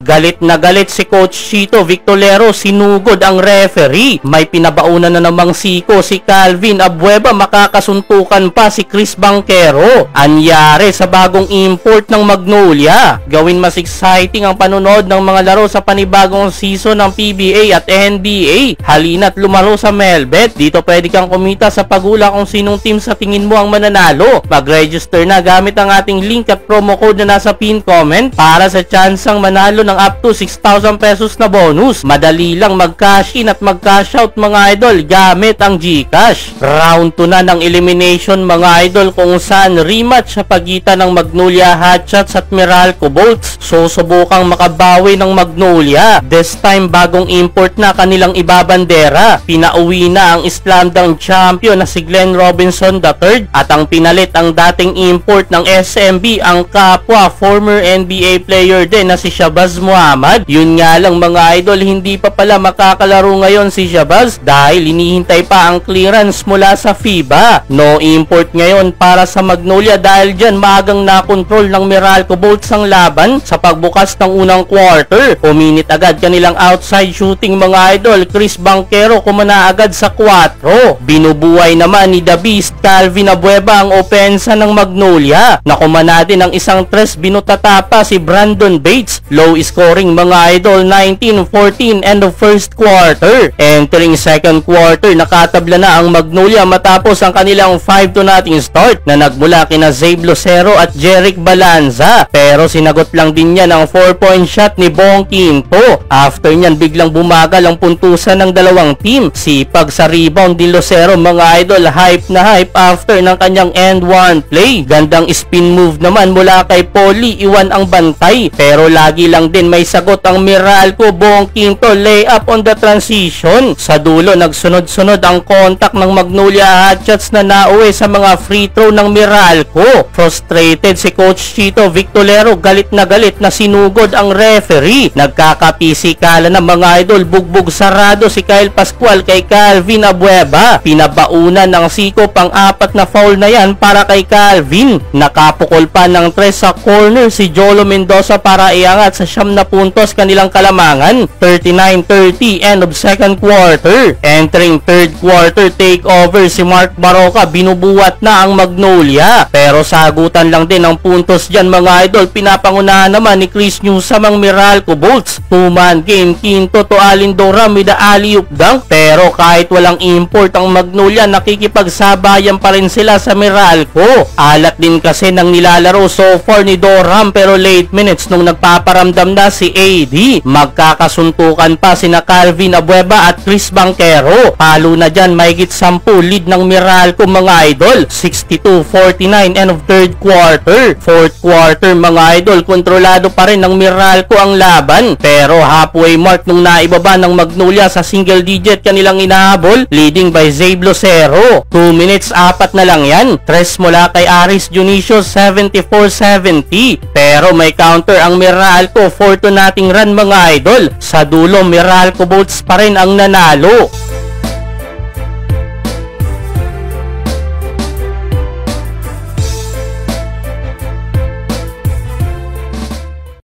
Galit na galit si Coach Chito Victolero, sinugod ang referee. May pinabaunan na namang siko si Calvin Abueva, makakasuntukan pa si Chris Banquero. Anyari sa bagong import ng Magnolia. Gawin mas exciting ang panonood ng mga laro sa panibagong season ng PBA at NBA. Halina't lumaro sa Melbet. Dito pwede kang kumita sa pagula kung sinong team sa tingin mo ang mananalo. Mag-register na gamit ang ating link at promo code na nasa pin comment para sa tsansang manalo ng up to 6,000 pesos na bonus. Madali lang mag-cash in at mag-cash out mga idol gamit ang GCash. Round 2 na ng elimination mga idol, kung saan rematch sa pagitan ng Magnolia Hotshots at Meralco Bolts. Susubukang makabawi ng Magnolia. This time bagong import na kanilang ibabandera. Pinauwi na ang Slam Dunk champion na si Glenn Robinson III at ang pinalit ang dating import ng SMB, ang kapwa former NBA player din na si Shabazz Muhammad. Yun nga lang mga idol, hindi pa pala makakalaro ngayon si Shabazz dahil hinihintay pa ang clearance mula sa FIBA. No import ngayon para sa Magnolia dahil dyan maagang nakontrol ng Meralco Bolts ang laban sa pagbukas ng unang quarter. Uminit agad kanilang outside shooting mga idol. Chris Banquero kumana agad sa 4. Binubuhay naman ni The Beast Calvin Abueva ang opensa ng Magnolia. Nakumana din ang isang tres, binutata pa si Brandon Bates. Low scoring mga idol, 19-14 end of first quarter. Entering second quarter, nakatabla na ang Magnolia matapos ang kanilang 5-0 start na nagmula kina Zabe Lucero at Jeric Balanza. Pero sinagot lang din niya ng 4-point shot ni Bong Quinto. After niyan biglang bumagal ang puntusan ng dalawang team. Sipag sa rebound din Lucero mga idol, hype na hype after ng kanyang end one play. Gandang spin move naman mula kay Polly, iwan ang bantay. Pero lagi lang din may sagot ang Meralco. Bong Quinto layup on the transition. Sa dulo nagsunod-sunod ang contact ng Magnolia Hotshots na nauwi sa mga free throw ng Meralco. Frustrated si Coach Chito Victolero, galit na sinugod ang referee. Nagkakapisikalan na mga idol, bugbog sarado si Kyle Pascual kay Calvin Abueva. Pinabaunan ng siko, pang-apat na foul na yan para kay Calvin. Nakapukol pa ng tres sa corner si Jolo Mendoza para iangat sa 9 na puntos kanilang kalamangan. 39-30 end of second quarter. Entering third quarter, take over si Mark Baroka. Binubuhat na ang Magnolia. Pero sagutan lang din ang puntos dyan mga idol. Pinapangunahan naman ni Chris Newsome ang Meralco Bolts. 2-man game, Quinto to Alindora with the alley-oop dunk. Pero kahit walang import ang Magnolia, nakikipagsabayan pa rin sila sa Meralco. Alat din kasi ng nilalaro so far ni Dorham, pero late minutes nung nagpaparamdam na si AD. Magkakasuntukan pa sina Calvin Abueva at Chris Banquero. Palo na dyan, mahigit 10 lead ng Meralco mga idol. 62-49 end of third quarter. Fourth quarter mga idol, kontrolado pa rin ng Meralco ang laban. Pero halfway mark nung naibaba ng Magnolia sa single digit kanilang inahabol, leading by Zabe Lucero. 2 minutes, 4 na lang yan. Tres mula kay Aris Dionisio, 74-70. Pero may counter ang Meralco, 4-0 run mga idol. Sa dulo, Meralco Bolts pa rin ang nanalo.